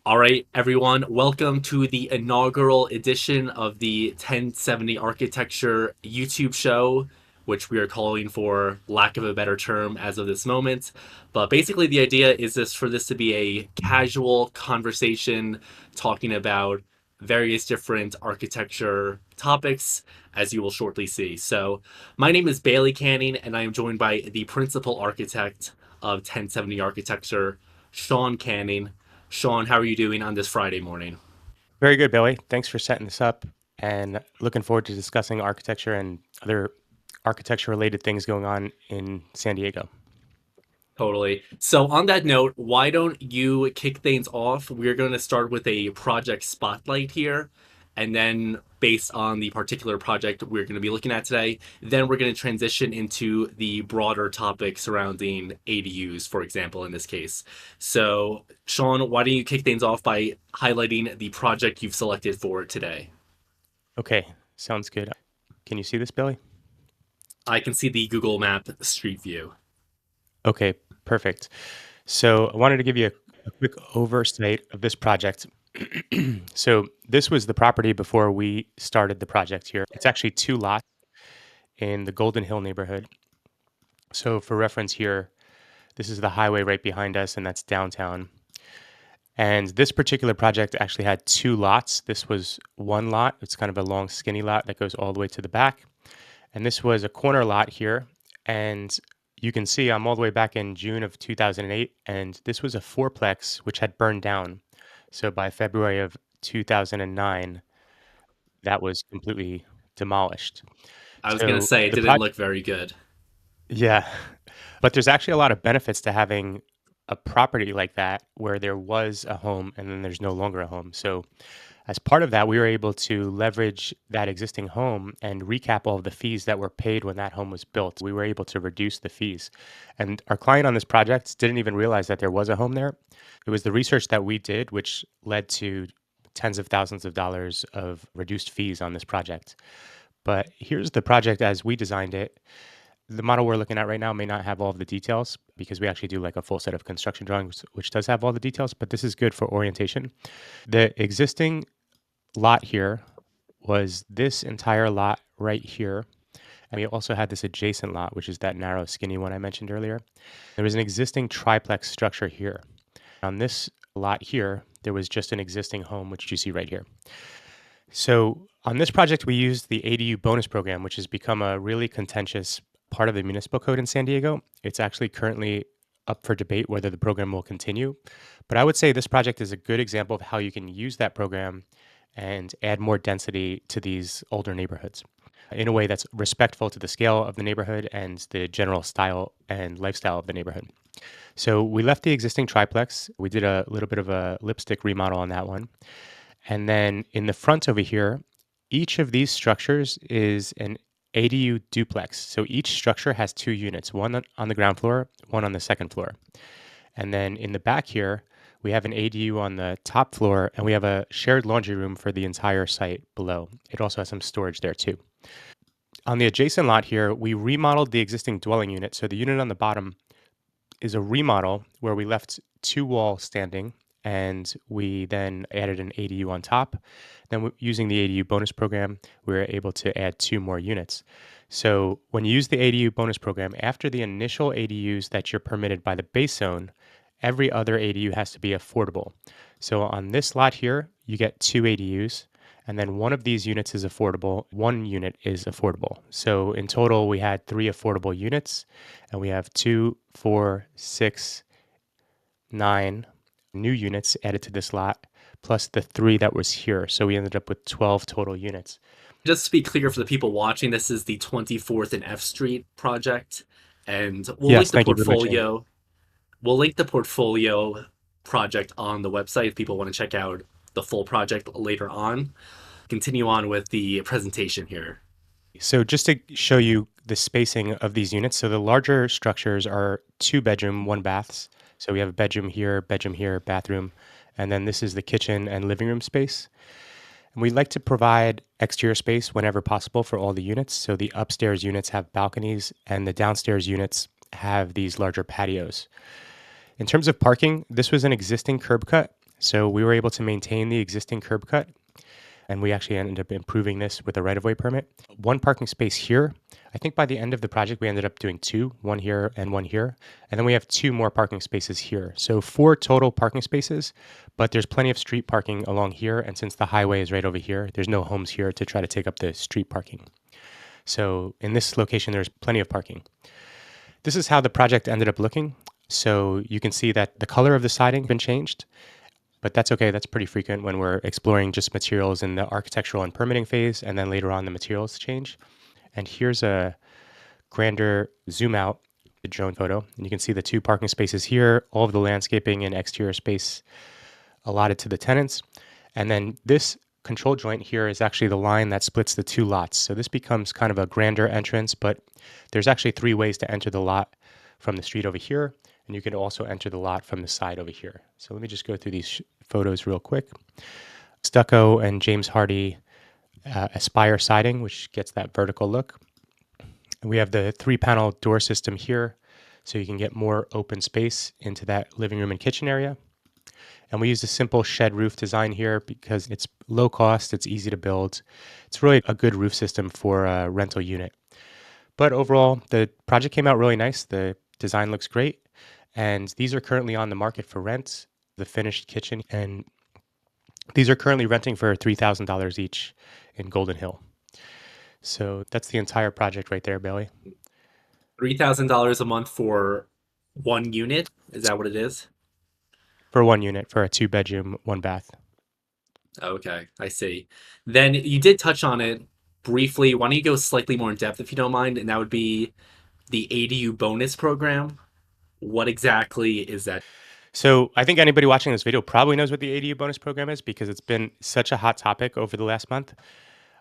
All right, everyone, welcome to the inaugural edition of the 1070 Architecture YouTube show, which we are calling for lack of a better term as of this moment. But basically, the idea is for this to be a casual conversation talking about various different architecture topics, as you will shortly see. So, my name is Bailey Canning, and I am joined by the principal architect of 1070 Architecture, Sean Canning. Sean, how are you doing on this Friday morning? Very good, Billy. Thanks for setting this up and looking forward to discussing architecture and other architecture related things going on in San Diego. Totally. So, on that note, why don't you kick things off? We're going to start with a project spotlight here. And then, based on the particular project we're going to be looking at today, then we're going to transition into the broader topic surrounding ADUs, for example, in this case. So, Sean, why don't you kick things off by highlighting the project you've selected for today? Okay, sounds good. Can you see this, Billy? I can see the Google Map Street View. Okay, perfect. So I wanted to give you a quick oversight of this project. So this was the property before we started the project here. It's actually two lots in the Golden Hill neighborhood. So for reference here, this is the highway right behind us, and that's downtown. And this particular project actually had two lots. This was one lot. It's kind of a long, skinny lot that goes all the way to the back. And this was a corner lot here. And you can see I'm all the way back in June of 2008. And this was a fourplex which had burned down. So by February of 2009, that was completely demolished. I was going to So say it the didn't project, look very good. yeah, but there's actually a lot of benefits to having a property like that where there was a home and then there's no longer a home. So as part of that, we were able to leverage that existing home and recap all of the fees that were paid when that home was built. We were able to reduce the fees. And our client on this project didn't even realize that there was a home there. It was the research that we did, which led to tens of thousands of dollars of reduced fees on this project. But here's the project as we designed it. The model we're looking at right now may not have all of the details because we actually do like a full set of construction drawings, which does have all the details, but this is good for orientation. The existing lot here was this entire lot right here. And we also had this adjacent lot, which is that narrow, skinny one I mentioned earlier. There was an existing triplex structure here. On this lot here, there was just an existing home, which you see right here. So on this project, we used the ADU bonus program, which has become a really contentious part of the municipal code in San Diego. It's actually currently up for debate whether the program will continue. But I would say this project is a good example of how you can use that program and add more density to these older neighborhoods in a way that's respectful to the scale of the neighborhood and the general style and lifestyle of the neighborhood. So we left the existing triplex. We did a little bit of a lipstick remodel on that one. And then in the front over here, each of these structures is an ADU duplex. So each structure has two units, one on the ground floor, one on the second floor. And then in the back here, we have an ADU on the top floor, and we have a shared laundry room for the entire site below. It also has some storage there too. On the adjacent lot here, we remodeled the existing dwelling unit. So the unit on the bottom is a remodel where we left two walls standing and we then added an ADU on top. Then using the ADU bonus program, we were able to add two more units. So when you use the ADU bonus program, after the initial ADUs that you're permitted by the base zone, every other ADU has to be affordable. So on this lot here, you get two ADUs, and then one of these units is affordable, one unit is affordable. So in total, we had three affordable units, and we have two, four, six, nine new units added to this lot, plus the three that was here. So we ended up with 12 total units. Just to be clear for the people watching, this is the 24th and F Street project, and we'll link Yes, the thank you for mentioning. portfolio. We'll link the portfolio project on the website if people want to check out the full project later on. Continue on with the presentation here. So just to show you the spacing of these units, so the larger structures are two bedroom, one baths. So we have a bedroom here, bathroom, and then this is the kitchen and living room space. And we like to provide exterior space whenever possible for all the units. So the upstairs units have balconies and the downstairs units have these larger patios. In terms of parking, this was an existing curb cut. So we were able to maintain the existing curb cut, and we actually ended up improving this with a right-of-way permit. One parking space here. I think by the end of the project, we ended up doing two, one here and one here. And then we have two more parking spaces here. So four total parking spaces, but there's plenty of street parking along here. And since the highway is right over here, there's no homes here to try to take up the street parking. So in this location, there's plenty of parking. This is how the project ended up looking. So you can see that the color of the siding has been changed, but that's okay. That's pretty frequent when we're exploring just materials in the architectural and permitting phase, and then later on the materials change. And here's a grander zoom out, the drone photo. And you can see the two parking spaces here, all of the landscaping and exterior space allotted to the tenants. And then this control joint here is actually the line that splits the two lots. So this becomes kind of a grander entrance, but there's actually three ways to enter the lot from the street over here. And you can also enter the lot from the side over here. So let me just go through these photos real quick. Stucco and James Hardy Aspire siding, which gets that vertical look. And we have the 3-panel door system here, so you can get more open space into that living room and kitchen area. And we use a simple shed roof design here because it's low cost, it's easy to build. It's really a good roof system for a rental unit. But overall, the project came out really nice. The design looks great. And these are currently on the market for rent, the finished kitchen. And these are currently renting for $3,000 each in Golden Hill. So that's the entire project right there, Bailey. $3,000 a month for one unit. Is that what it is? For one unit, for a 2-bedroom, 1 bath. Okay, I see. Then you did touch on it briefly. Why don't you go slightly more in depth if you don't mind? And that would be the ADU bonus program. What exactly is that? So I think anybody watching this video probably knows what the ADU bonus program is because it's been such a hot topic over the last month.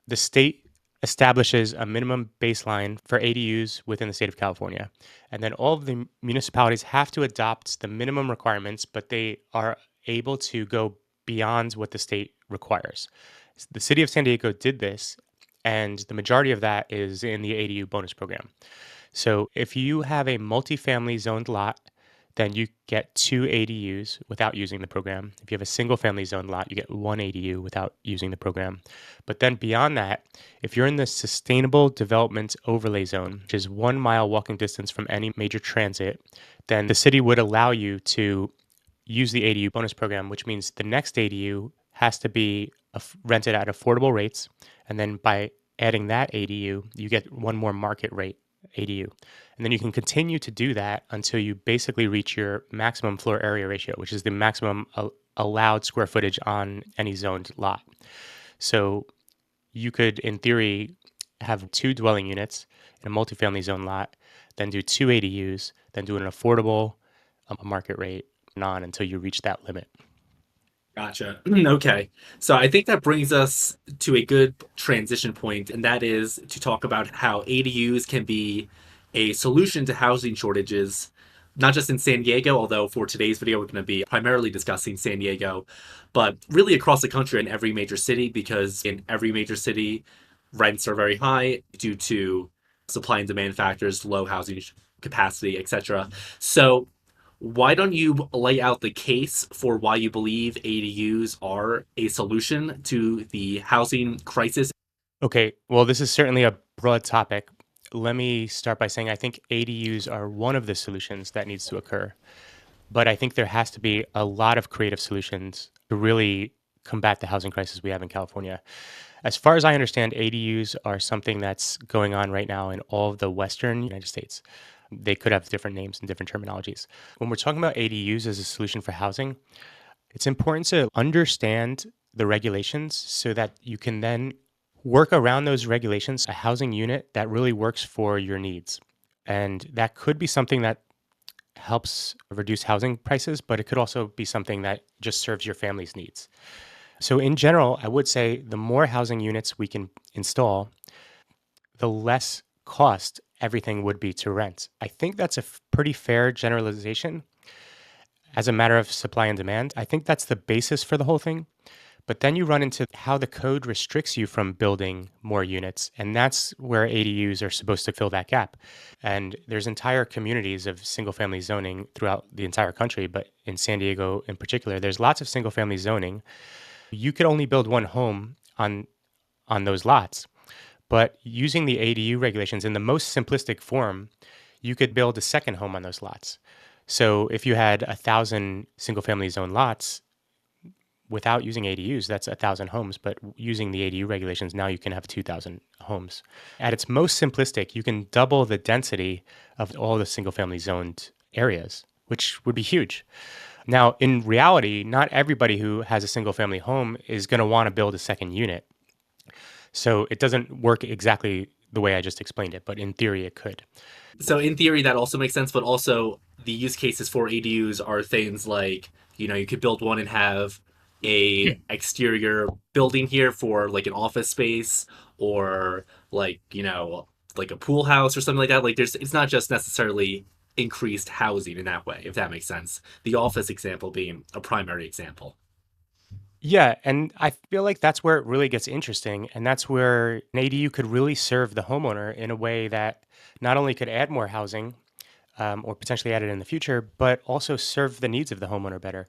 The state establishes a minimum baseline for ADUs within the state of California. And then all of the municipalities have to adopt the minimum requirements, but they are able to go beyond what the state requires. The city of San Diego did this, and the majority of that is in the ADU bonus program. So if you have a multifamily zoned lot, then you get 2 ADUs without using the program. If you have a single family zone lot, you get 1 ADU without using the program. But then beyond that, if you're in the sustainable development overlay zone, which is 1 mile walking distance from any major transit, then the city would allow you to use the ADU bonus program, which means the next ADU has to be rented at affordable rates. And then by adding that ADU, you get one more market rate ADU. And then you can continue to do that until you basically reach your maximum floor area ratio, which is the maximum allowed square footage on any zoned lot. So you could, in theory, have 2 dwelling units in a multifamily zone lot, then do 2 ADUs, then do an affordable market rate on until you reach that limit. Gotcha. Okay. So I think that brings us to a good transition point, and that is to talk about how ADUs can be a solution to housing shortages, not just in San Diego, although for today's video, we're going to be primarily discussing San Diego, but really across the country in every major city, because in every major city, rents are very high due to supply and demand factors, low housing capacity, etc. So why don't you lay out the case for why you believe ADUs are a solution to the housing crisis? Okay, well, this is certainly a broad topic. Let me start by saying I think ADUs are one of the solutions that needs to occur. But I think there has to be a lot of creative solutions to really combat the housing crisis we have in California. As far as I understand, ADUs are something that's going on right now in all of the Western United States. They could have different names and different terminologies. When we're talking about ADUs as a solution for housing, it's important to understand the regulations so that you can then work around those regulations, a housing unit that really works for your needs. And that could be something that helps reduce housing prices, but it could also be something that just serves your family's needs. So in general, I would say the more housing units we can install, the less cost everything would be to rent. I think that's a pretty fair generalization as a matter of supply and demand. I think that's the basis for the whole thing. But then you run into how the code restricts you from building more units. And that's where ADUs are supposed to fill that gap. And there's entire communities of single family zoning throughout the entire country, but in San Diego in particular, there's lots of single family zoning. You could only build one home on those lots. But using the ADU regulations in the most simplistic form, you could build a second home on those lots. So if you had 1,000 single family zone lots, without using ADUs, that's 1,000 homes. But using the ADU regulations, now you can have 2,000 homes. At its most simplistic, you can double the density of all the single family zoned areas, which would be huge. Now, in reality, not everybody who has a single family home is going to want to build a second unit. So it doesn't work exactly the way I just explained it, but in theory, it could. So in theory, that also makes sense, but also the use cases for ADUs are things like, you could build one and have a exterior building here for like an office space, or like, like a pool house or something like that. Like it's not just necessarily increased housing in that way, if that makes sense. The office example being a primary example. Yeah, and I feel like that's where it really gets interesting. And that's where an ADU could really serve the homeowner in a way that not only could add more housing or potentially add it in the future, but also serve the needs of the homeowner better.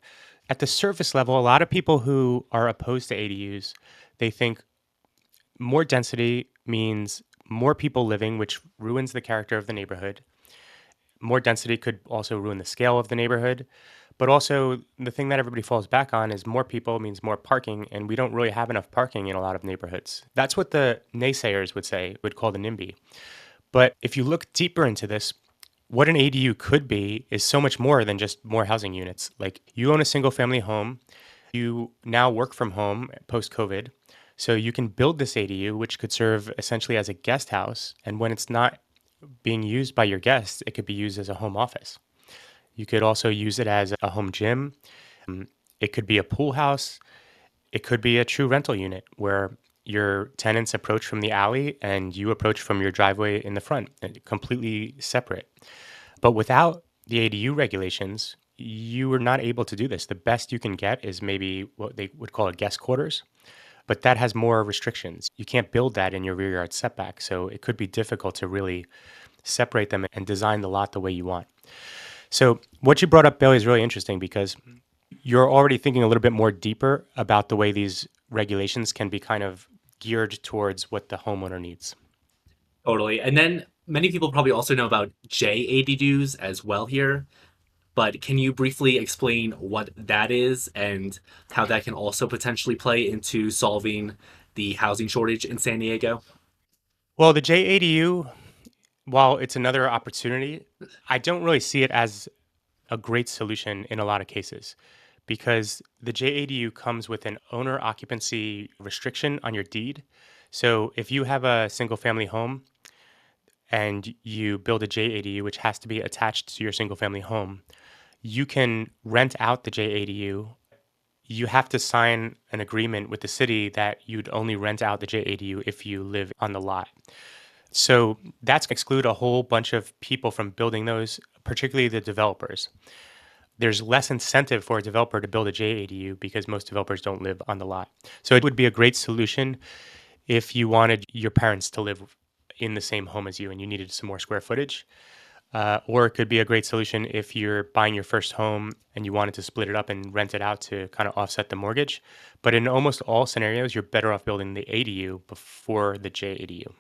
At the surface level, a lot of people who are opposed to ADUs, they think more density means more people living, which ruins the character of the neighborhood. More density could also ruin the scale of the neighborhood. But also, the thing that everybody falls back on is more people means more parking, and we don't really have enough parking in a lot of neighborhoods. That's what the naysayers would say, would call the NIMBY. But if you look deeper into this, what an ADU could be is so much more than just more housing units. Like you own a single family home, you now work from home post COVID. So you can build this ADU, which could serve essentially as a guest house. And when it's not being used by your guests, it could be used as a home office. You could also use it as a home gym. It could be a pool house. It could be a true rental unit where your tenants approach from the alley and you approach from your driveway in the front, completely separate. But without the ADU regulations, you are not able to do this. The best you can get is maybe what they would call a guest quarters, but that has more restrictions. You can't build that in your rear yard setback. So it could be difficult to really separate them and design the lot the way you want. So what you brought up, Bailey, is really interesting because you're already thinking a little bit more deeper about the way these regulations can be kind of geared towards what the homeowner needs. Totally. And then many people probably also know about JADDs as well here, but can you briefly explain what that is and how that can also potentially play into solving the housing shortage in San Diego? Well, the JADU, while it's another opportunity, I don't really see it as a great solution in a lot of cases because the JADU comes with an owner occupancy restriction on your deed. So if you have a single family home and you build a JADU, which has to be attached to your single family home, you can rent out the JADU. You have to sign an agreement with the city that you'd only rent out the JADU if you live on the lot. So that's exclude a whole bunch of people from building those, particularly the developers. There's less incentive for a developer to build a JADU because most developers don't live on the lot. So it would be a great solution if you wanted your parents to live in the same home as you and you needed some more square footage. Or it could be a great solution if you're buying your first home and you wanted to split it up and rent it out to kind of offset the mortgage. But in almost all scenarios, you're better off building the ADU before the JADU.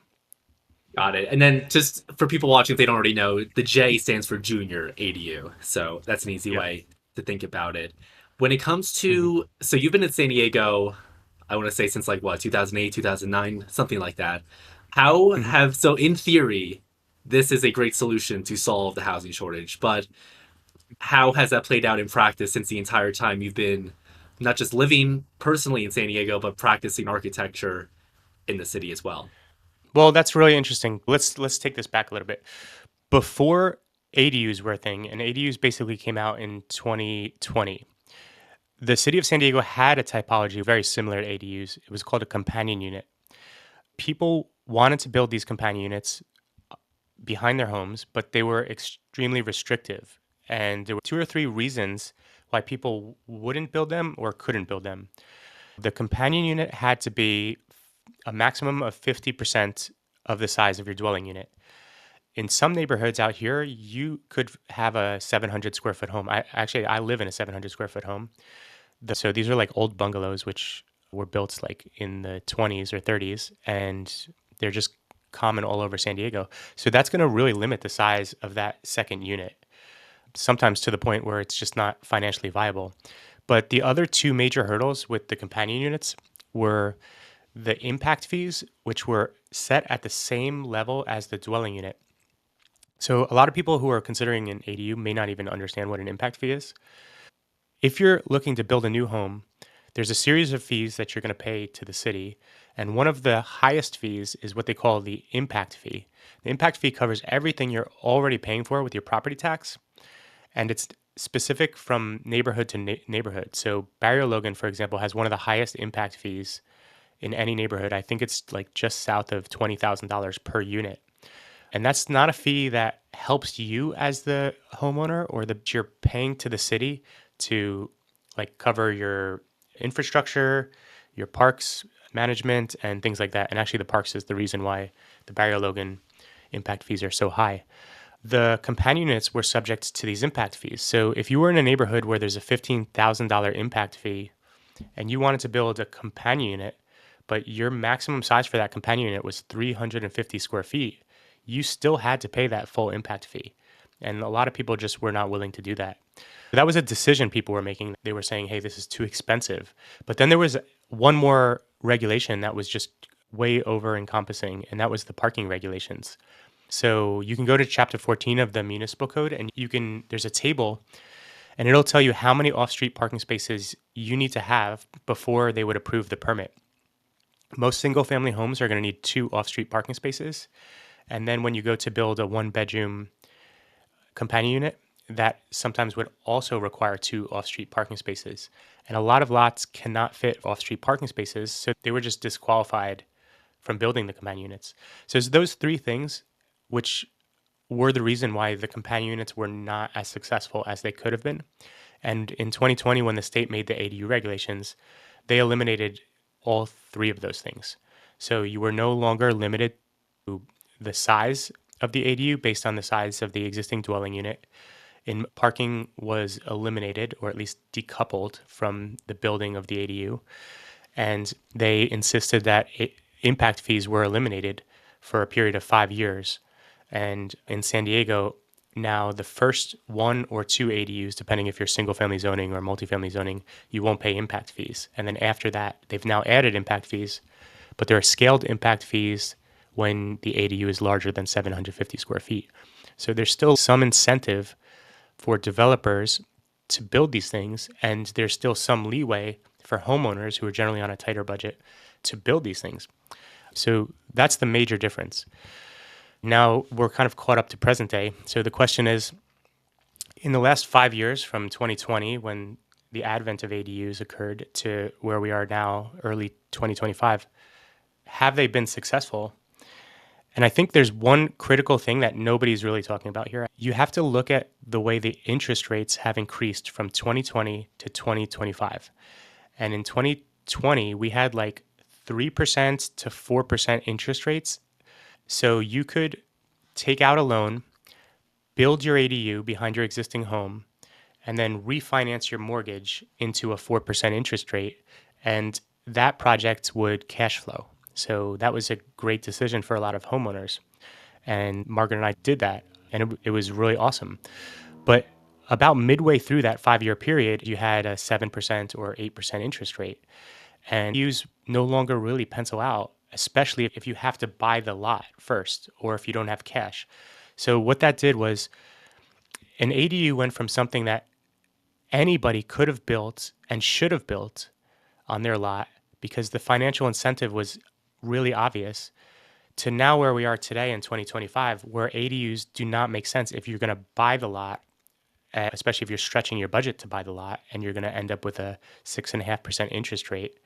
Got it. And then just for people watching, if they don't already know, the J stands for junior ADU. So that's an easy Yep. way to think about it. When it comes hmm to, so you've been in San Diego, I want to say since like what, 2008, 2009, something like that. hmm So in theory, this is a great solution to solve the housing shortage, but how has that played out in practice since the entire time you've been not just living personally in San Diego, but practicing architecture in the city as well? Well, that's really interesting. Let's take this back a little bit. Before ADUs were a thing, and ADUs basically came out in 2020. The city of San Diego had a typology very similar to ADUs. It was called a companion unit. People wanted to build these companion units behind their homes, but they were extremely restrictive. And there were two or three reasons why people wouldn't build them or couldn't build them. The companion unit had to be a maximum of 50% of the size of your dwelling unit. In some neighborhoods out here, you could have a 700 square foot home. I live in a 700 square foot home. So these are like old bungalows, which were built like in the 20s or 30s, and they're just common all over San Diego. So that's going to really limit the size of that second unit, sometimes to the point where it's just not financially viable. But the other two major hurdles with the companion units were the impact fees, which were set at the same level as the dwelling unit. So a lot of people who are considering an ADU may not even understand what an impact fee is. If you're looking to build a new home, there's a series of fees that you're going to pay to the city. And one of the highest fees is what they call the impact fee. The impact fee covers everything you're already paying for with your property tax, and it's specific from neighborhood to neighborhood. So Barrio Logan, for example, has one of the highest impact fees in any neighborhood. I think it's like just south of $20,000 per unit. And that's not a fee that helps you as the homeowner or that you're paying to the city to like cover your infrastructure, your parks management, and things like that. And actually, the parks is the reason why the Barrio Logan impact fees are so high. The companion units were subject to these impact fees. So if you were in a neighborhood where there's a $15,000 impact fee and you wanted to build a companion unit, but your maximum size for that companion unit was 350 square feet, you still had to pay that full impact fee. And a lot of people just were not willing to do that. That was a decision people were making. They were saying, hey, this is too expensive. But then there was one more regulation that was just way over encompassing, and that was the parking regulations. So you can go to chapter 14 of the municipal code and there's a table and it'll tell you how many off-street parking spaces you need to have before they would approve the permit. Most single family homes are going to need 2 off-street parking spaces. And then when you go to build a 1-bedroom companion unit, that sometimes would also require 2 off-street parking spaces. And a lot of lots cannot fit off-street parking spaces, so they were just disqualified from building the companion units. So it's those 3 things which were the reason why the companion units were not as successful as they could have been. And in 2020, when the state made the ADU regulations, they eliminated all 3 of those things. So you were no longer limited to the size of the ADU based on the size of the existing dwelling unit. And parking was eliminated, or at least decoupled from the building of the ADU. And they insisted that impact fees were eliminated for a period of 5 years. And in San Diego, now the first 1 or 2 ADUs, depending if you're single family zoning or multifamily zoning, you won't pay impact fees. And then after that, they've now added impact fees, but there are scaled impact fees when the ADU is larger than 750 square feet. So there's still some incentive for developers to build these things, and there's still some leeway for homeowners who are generally on a tighter budget to build these things. So that's the major difference. Now we're kind of caught up to present day. So the question is, in the last 5 years, from 2020, when the advent of ADUs occurred, to where we are now, early 2025, have they been successful? And I think there's one critical thing that nobody's really talking about here. You have to look at the way the interest rates have increased from 2020 to 2025. And in 2020, we had like 3% to 4% interest rates. So you could take out a loan, build your ADU behind your existing home, and then refinance your mortgage into a 4% interest rate. And that project would cash flow. So that was a great decision for a lot of homeowners. And Margaret and I did that, and it was really awesome. But about midway through that 5-year period, you had a 7% or 8% interest rate. And ADUs no longer really pencil out, especially if you have to buy the lot first or if you don't have cash. So what that did was an ADU went from something that anybody could have built and should have built on their lot because the financial incentive was really obvious, to now where we are today in 2025, where ADUs do not make sense if you're going to buy the lot, especially if you're stretching your budget to buy the lot and you're going to end up with a 6.5% interest rate.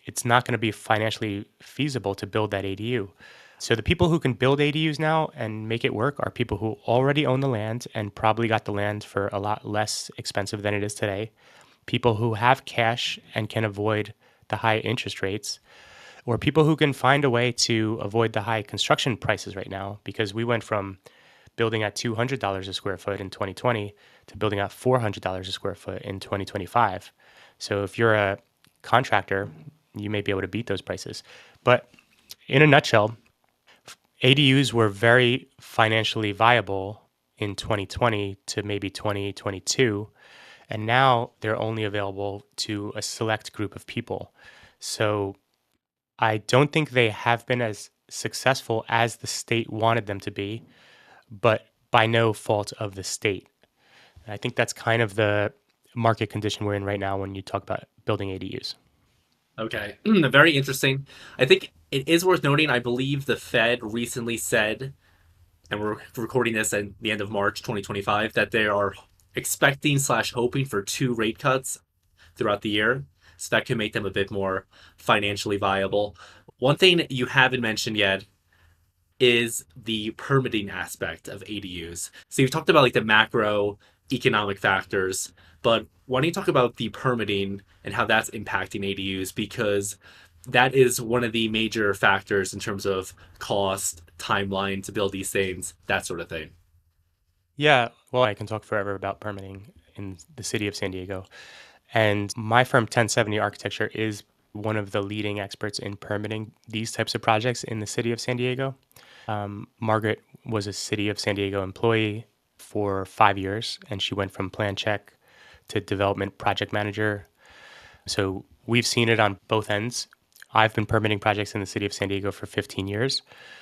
It's not going to be financially feasible to build that ADU. So the people who can build ADUs now and make it work are people who already own the land and probably got the land for a lot less expensive than it is today. People who have cash and can avoid the high interest rates, or people who can find a way to avoid the high construction prices right now, because we went from building at $200 a square foot in 2020 to building at $400 a square foot in 2025. So if you're a contractor, you may be able to beat those prices. But in a nutshell, ADUs were very financially viable in 2020 to maybe 2022, and now they're only available to a select group of people. So I don't think they have been as successful as the state wanted them to be, but by no fault of the state. I think that's kind of the market condition we're in right now when you talk about building ADUs. Okay, very interesting. I think it is worth noting. I believe the Fed recently said, and we're recording this at the end of March 2025, that they are expecting slash hoping for two rate cuts throughout the year. So that could make them a bit more financially viable. One thing you haven't mentioned yet is the permitting aspect of ADUs. So you've talked about like the macro economic factors, but why don't you talk about the permitting and how that's impacting ADUs? Because that is one of the major factors in terms of cost, timeline to build these things, that sort of thing. Yeah, well, I can talk forever about permitting in the city of San Diego. And my firm, 1070 Architecture, is one of the leading experts in permitting these types of projects in the city of San Diego. Margaret was a city of San Diego employee for 5 years, and she went from plan check to development project manager. So we've seen it on both ends. I've been permitting projects in the city of San Diego for 15 years.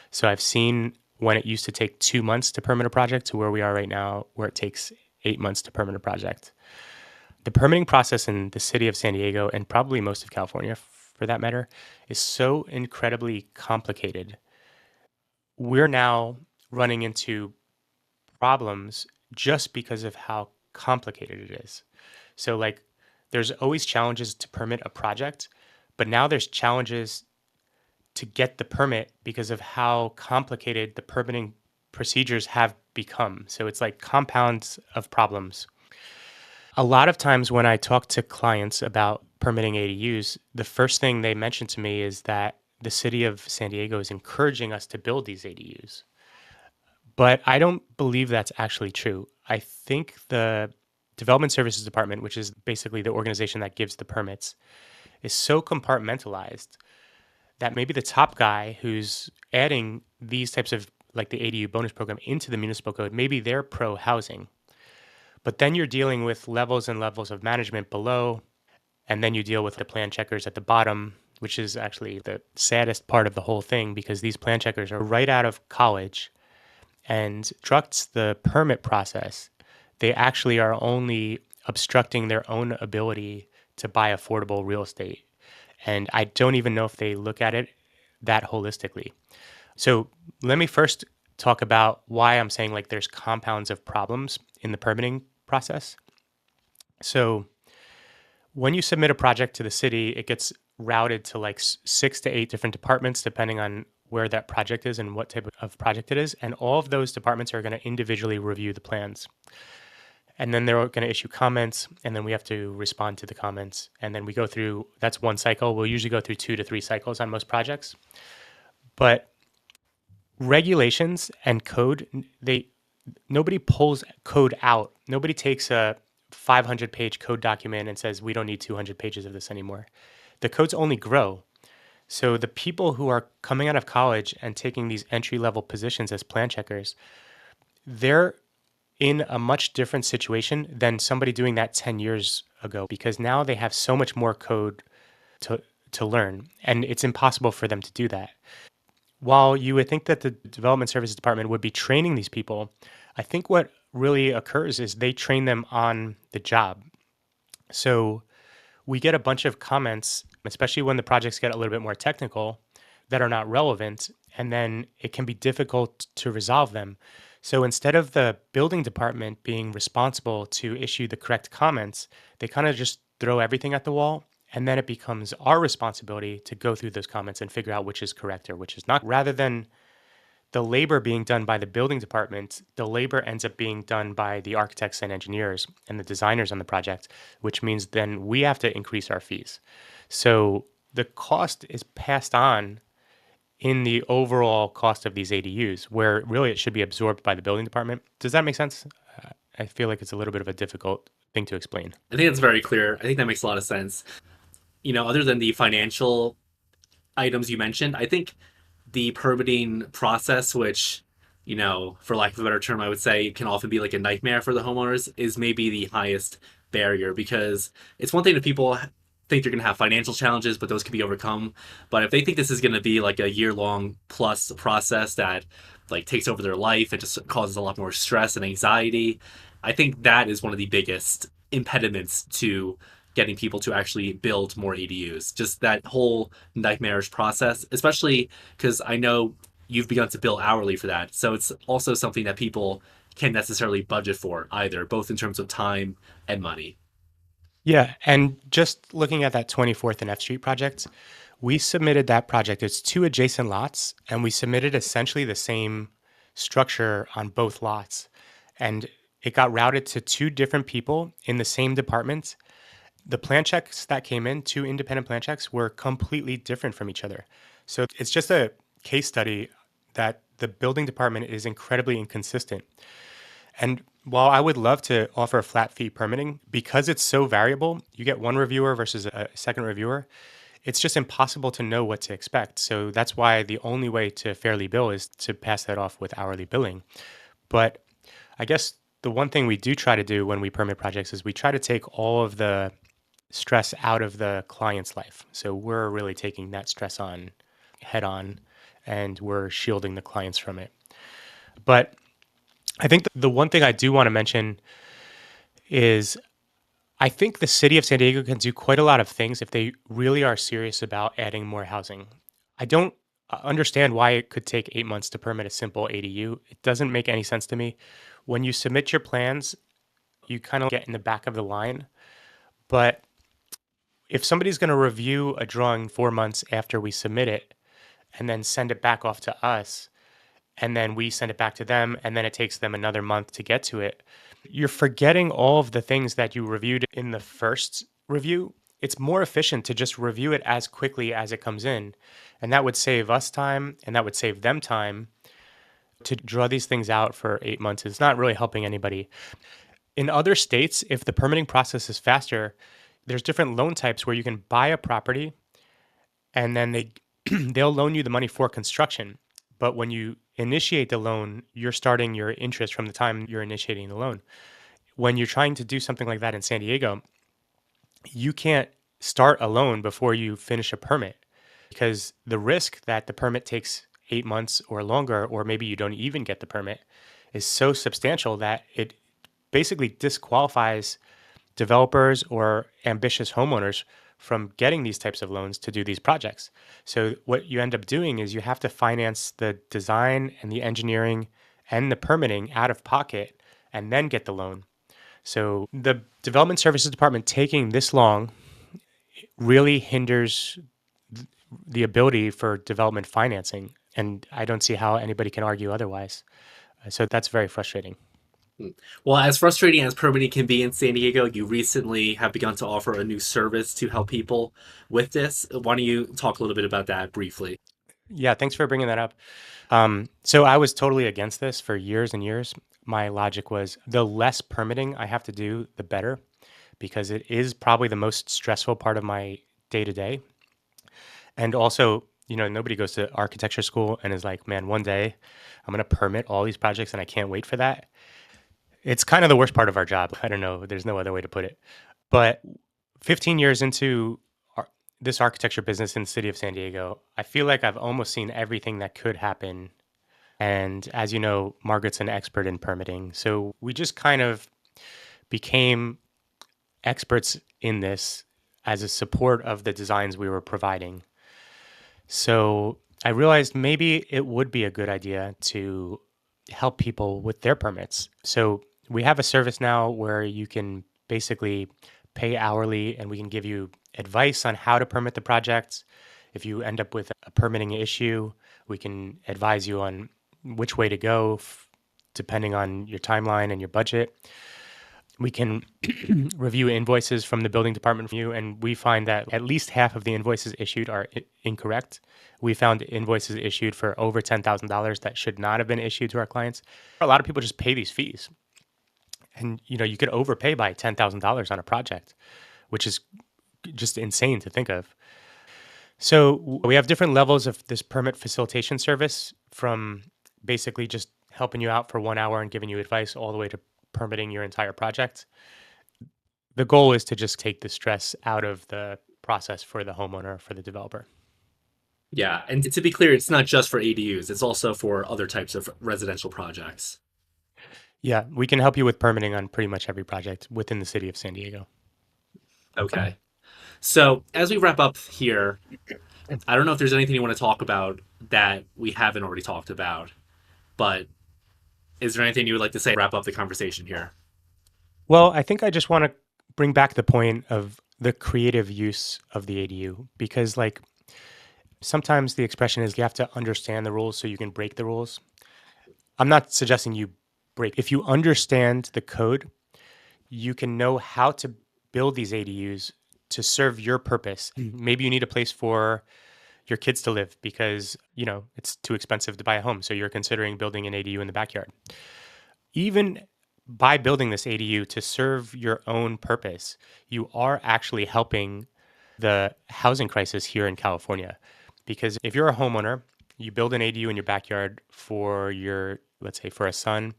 So I've seen when it used to take 2 months to permit a project to where we are right now, where it takes 8 months to permit a project. The permitting process in the city of San Diego, and probably most of California for that matter, is so incredibly complicated. We're now running into problems just because of how complicated it is. So, like, there's always challenges to permit a project, but now there's challenges to get the permit because of how complicated the permitting procedures have become. So, it's like compounds of problems. A lot of times when I talk to clients about permitting ADUs, the first thing they mention to me is that the city of San Diego is encouraging us to build these ADUs. But I don't believe that's actually true. I think the Development Services Department, which is basically the organization that gives the permits, is so compartmentalized that maybe the top guy who's adding these types of like the ADU bonus program into the municipal code, maybe they're pro housing. But then you're dealing with levels and levels of management below, and then you deal with the plan checkers at the bottom, which is actually the saddest part of the whole thing because these plan checkers are right out of college and obstructs the permit process. They actually are only obstructing their own ability to buy affordable real estate. And I don't even know if they look at it that holistically. So let me first talk about why I'm saying like there's compounds of problems in the permitting process. So when you submit a project to the city, it gets routed to like 6 to 8 different departments, depending on where that project is and what type of project it is. And all of those departments are going to individually review the plans. And then they're going to issue comments, and then we have to respond to the comments. And then we go through, that's one cycle. We'll usually go through 2 to 3 cycles on most projects. But regulations and code, nobody pulls code out. Nobody takes a 500-page code document and says, we don't need 200 pages of this anymore. The codes only grow. So the people who are coming out of college and taking these entry-level positions as plan checkers, they're in a much different situation than somebody doing that 10 years ago because now they have so much more code to learn, and it's impossible for them to do that. While you would think that the Development Services Department would be training these people, I think what really occurs is they train them on the job. So we get a bunch of comments, especially when the projects get a little bit more technical, that are not relevant, and then it can be difficult to resolve them. So instead of the building department being responsible to issue the correct comments, they kind of just throw everything at the wall. And then it becomes our responsibility to go through those comments and figure out which is correct or which is not. Rather than the labor being done by the building department, the labor ends up being done by the architects and engineers and the designers on the project, which means then we have to increase our fees. So the cost is passed on in the overall cost of these ADUs, where really it should be absorbed by the building department. Does that make sense? I feel like it's a little bit of a difficult thing to explain. I think that's very clear. I think that makes a lot of sense. Other than the financial items you mentioned, I think the permitting process, which, for lack of a better term, I would say can often be like a nightmare for the homeowners, is maybe the highest barrier because it's one thing if people think they're going to have financial challenges, but those can be overcome. But if they think this is going to be like a year long plus process that like takes over their life and just causes a lot more stress and anxiety, I think that is one of the biggest impediments to getting people to actually build more ADUs. Just that whole nightmarish process, especially because I know you've begun to bill hourly for that. So it's also something that people can't necessarily budget for either, both in terms of time and money. Yeah, and just looking at that 24th and F Street project, we submitted that project. It's two adjacent lots, and we submitted essentially the same structure on both lots. And it got routed to two different people in the same department. The plan checks that came in, two independent plan checks, were completely different from each other. So it's just a case study that the building department is incredibly inconsistent. And while I would love to offer a flat fee permitting, because it's so variable, you get one reviewer versus a second reviewer, it's just impossible to know what to expect. So that's why the only way to fairly bill is to pass that off with hourly billing. But I guess the one thing we do try to do when we permit projects is we try to take all of the stress out of the client's life. So we're really taking that stress on head on and we're shielding the clients from it. But I think the one thing I do want to mention is I think the city of San Diego can do quite a lot of things if they really are serious about adding more housing. I don't understand why it could take 8 months to permit a simple ADU. It doesn't make any sense to me. When you submit your plans, you kind of get in the back of the line. But if somebody's going to review a drawing 4 months after we submit it and then send it back off to us, and then we send it back to them, and then it takes them another month to get to it, you're forgetting all of the things that you reviewed in the first review. It's more efficient to just review it as quickly as it comes in. And that would save us time and that would save them time. To draw these things out for 8 months is not really helping anybody. In other states, if the permitting process is faster, there's different loan types where you can buy a property and then they'll loan you the money for construction. But when you initiate the loan, you're starting your interest from the time you're initiating the loan. When you're trying to do something like that in San Diego, you can't start a loan before you finish a permit because the risk that the permit takes 8 months or longer, or maybe you don't even get the permit, is so substantial that it basically disqualifies developers or ambitious homeowners from getting these types of loans to do these projects. So what you end up doing is you have to finance the design and the engineering and the permitting out of pocket and then get the loan. So the development services department taking this long really hinders the ability for development financing. And I don't see how anybody can argue otherwise. So that's very frustrating. Well, as frustrating as permitting can be in San Diego, you recently have begun to offer a new service to help people with this. Why don't you talk a little bit about that briefly? Yeah, thanks for bringing that up. So I was totally against this for years and years. My logic was the less permitting I have to do, the better, because it is probably the most stressful part of my day to day. And also, nobody goes to architecture school and is like, man, one day I'm going to permit all these projects and I can't wait for that. It's kind of the worst part of our job. I don't know. There's no other way to put it. But 15 years into this architecture business in the city of San Diego, I feel like I've almost seen everything that could happen. And as you know, Margaret's an expert in permitting. So we just kind of became experts in this as a support of the designs we were providing. So I realized maybe it would be a good idea to help people with their permits. So we have a service now where you can basically pay hourly and we can give you advice on how to permit the projects. If you end up with a permitting issue, we can advise you on which way to go depending on your timeline and your budget. We can review invoices from the building department for you, and we find that at least half of the invoices issued are incorrect. We found invoices issued for over $10,000 that should not have been issued to our clients. A lot of people just pay these fees, and you could overpay by $10,000 on a project, which is just insane to think of. So we have different levels of this permit facilitation service, from basically just helping you out for 1 hour and giving you advice all the way to permitting your entire project. The goal is to just take the stress out of the process for the homeowner, for the developer. Yeah, and to be clear, it's not just for ADUs, it's also for other types of residential projects. Yeah, we can help you with permitting on pretty much every project within the city of San Diego. Okay. So, as we wrap up here, I don't know if there's anything you want to talk about that we haven't already talked about, but is there anything you would like to say to wrap up the conversation here? Well, I think I just want to bring back the point of the creative use of the ADU, because like sometimes the expression is you have to understand the rules so you can break the rules. I'm not suggesting you break. If you understand the code, you can know how to build these ADUs to serve your purpose. Maybe you need a place for your kids to live because, it's too expensive to buy a home. So you're considering building an ADU in the backyard. Even by building this ADU to serve your own purpose, you are actually helping the housing crisis here in California. Because if you're a homeowner, you build an ADU in your backyard for your, let's say, for a son,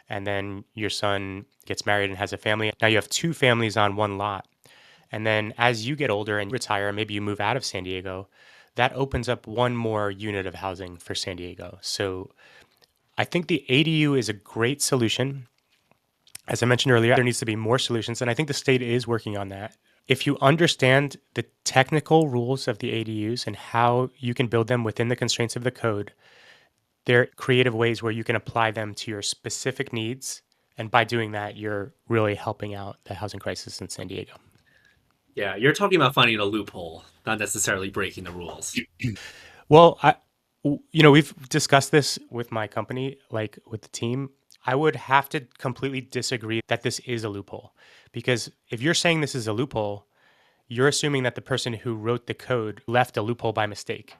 and then your son gets married and has a family. Now you have two families on one lot. And then as you get older and retire, maybe you move out of San Diego, that opens up one more unit of housing for San Diego. So I think the ADU is a great solution. As I mentioned earlier, there needs to be more solutions, and I think the state is working on that. If you understand the technical rules of the ADUs and how you can build them within the constraints of the code, there are creative ways where you can apply them to your specific needs. And by doing that, you're really helping out the housing crisis in San Diego. Yeah, you're talking about finding a loophole, not necessarily breaking the rules. Well, we've discussed this with my company, like with the team. I would have to completely disagree that this is a loophole, because if you're saying this is a loophole, you're assuming that the person who wrote the code left a loophole by mistake.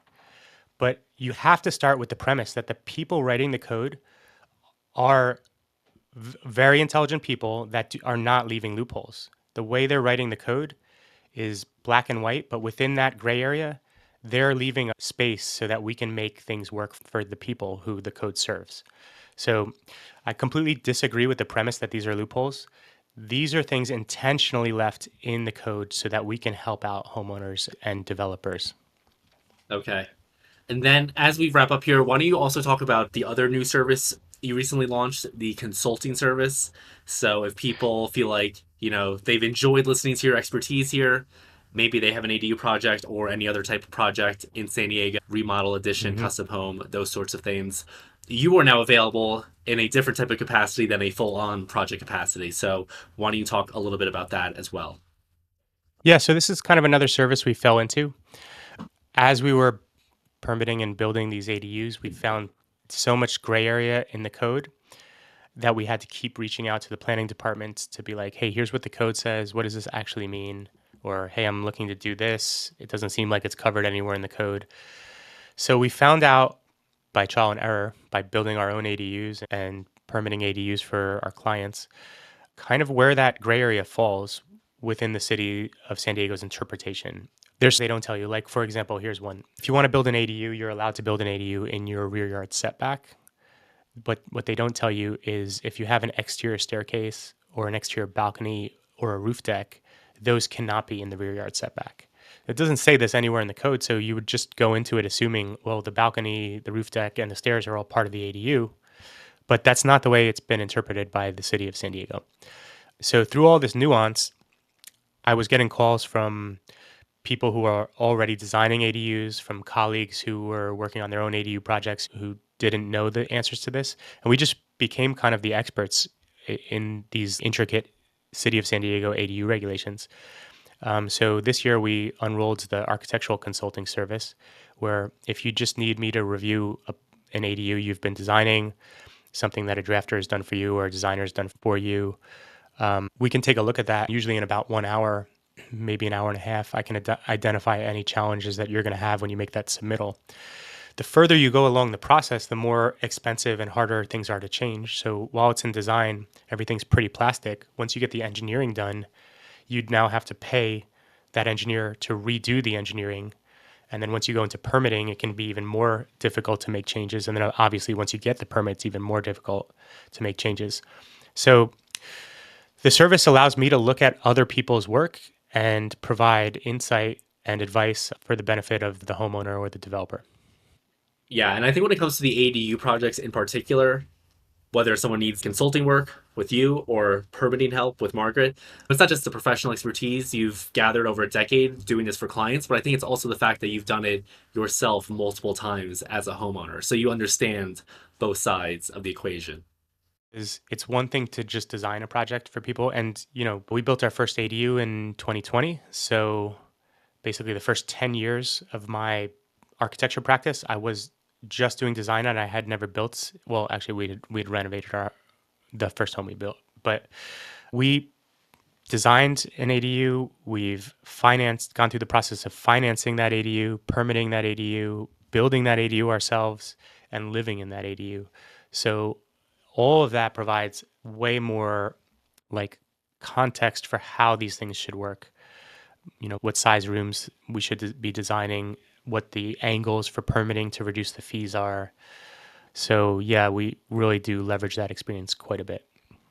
But you have to start with the premise that the people writing the code are very intelligent people that are not leaving loopholes. The way they're writing the code is black and white, but within that gray area, they're leaving a space so that we can make things work for the people who the code serves. So I completely disagree with the premise that these are loopholes. These are things intentionally left in the code so that we can help out homeowners and developers. Okay. And then as we wrap up here, why don't you also talk about the other new service you recently launched, the consulting service? So if people feel like, they've enjoyed listening to your expertise here, maybe they have an ADU project or any other type of project in San Diego, remodel, addition, Hmm. custom home, those sorts of things. You are now available in a different type of capacity than a full on project capacity. So why don't you talk a little bit about that as well? Yeah, so this is kind of another service we fell into. As we were permitting and building these ADUs, we found so much gray area in the code that we had to keep reaching out to the planning department to be like, hey, here's what the code says. What does this actually mean? Or, hey, I'm looking to do this. It doesn't seem like it's covered anywhere in the code. So we found out by trial and error, by building our own ADUs and permitting ADUs for our clients, kind of where that gray area falls within the city of San Diego's interpretation. They don't tell you. Like, for example, here's one. If you want to build an ADU, you're allowed to build an ADU in your rear yard setback. But what they don't tell you is if you have an exterior staircase or an exterior balcony or a roof deck, those cannot be in the rear yard setback. It doesn't say this anywhere in the code, so you would just go into it assuming, well, the balcony, the roof deck, and the stairs are all part of the ADU. But that's not the way it's been interpreted by the city of San Diego. So through all this nuance, I was getting calls from people who are already designing ADUs, from colleagues who were working on their own ADU projects who didn't know the answers to this. And we just became kind of the experts in these intricate City of San Diego ADU regulations. So this year we unrolled the architectural consulting service, where if you just need me to review an ADU you've been designing, something that a drafter has done for you or a designer has done for you, We can take a look at that usually in about 1 hour, maybe an hour and a half. I can identify any challenges that you're going to have when you make that submittal. The further you go along the process, the more expensive and harder things are to change. So while it's in design, everything's pretty plastic. Once you get the engineering done, you'd now have to pay that engineer to redo the engineering. And then once you go into permitting, it can be even more difficult to make changes. And then obviously, once you get the permit, it's even more difficult to make changes. So the service allows me to look at other people's work and provide insight and advice for the benefit of the homeowner or the developer. Yeah, and I think when it comes to the ADU projects in particular, whether someone needs consulting work with you or permitting help with Margaret, it's not just the professional expertise you've gathered over a decade doing this for clients, but I think it's also the fact that you've done it yourself multiple times as a homeowner. So you understand both sides of the equation. Is it's one thing to just design a project for people, and we built our first ADU in 2020. So basically, the first 10 years of my architecture practice, I was just doing design, and I had never built. Well, actually, we'd renovated the first home we built, but we designed an ADU. We've gone through the process of financing that ADU, permitting that ADU, building that ADU ourselves, and living in that ADU. So all of that provides way more like context for how these things should work. What size rooms we should be designing, what the angles for permitting to reduce the fees are. So yeah, we really do leverage that experience quite a bit.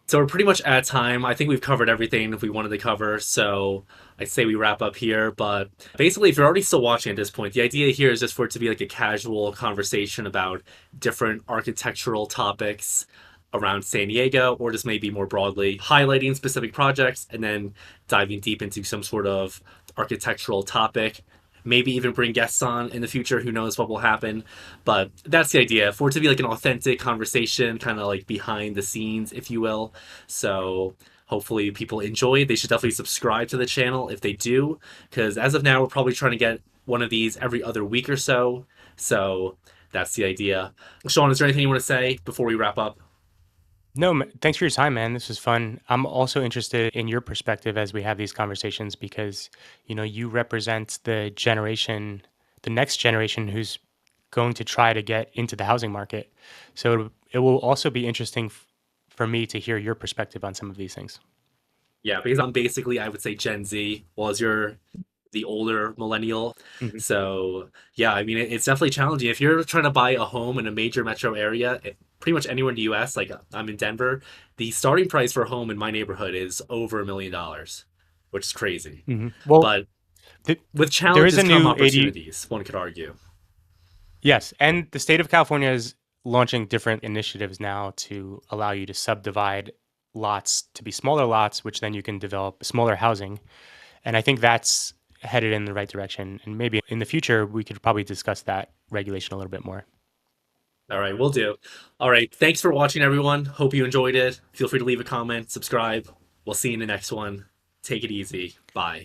So we're pretty much at time. I think we've covered everything we wanted to cover. So I'd say we wrap up here. But basically, if you're already still watching at this point, the idea here is just for it to be like a casual conversation about different architectural topics around San Diego, or just maybe more broadly highlighting specific projects and then diving deep into some sort of architectural topic. Maybe even bring guests on in the future. Who knows what will happen? But that's the idea for it to be like an authentic conversation, kind of like behind the scenes, if you will. So hopefully people enjoy it. They should definitely subscribe to the channel if they do, because as of now, we're probably trying to get one of these every other week or so. So that's the idea. Sean, is there anything you want to say before we wrap up? No, thanks for your time, man. This was fun. I'm also interested in your perspective as we have these conversations because, you represent the next generation who's going to try to get into the housing market. So it will also be interesting for me to hear your perspective on some of these things. Yeah, because I'm basically, I would say Gen Z, while as you're the older millennial. Mhm. So yeah, I mean, it's definitely challenging. If you're trying to buy a home in a major metro area, pretty much anywhere in the U.S., like I'm in Denver, the starting price for a home in my neighborhood is over $1 million, which is crazy. Well, But th- with there is challenges a come new ADU. opportunities, one could argue. Yes, and the state of California is launching different initiatives now to allow you to subdivide lots to be smaller lots, which then you can develop smaller housing. And I think that's headed in the right direction. And maybe in the future, we could probably discuss that regulation a little bit more. All right, we'll do. All right, thanks for watching, everyone. Hope you enjoyed it. Feel free to leave a comment, subscribe. We'll see you in the next one. Take it easy. Bye.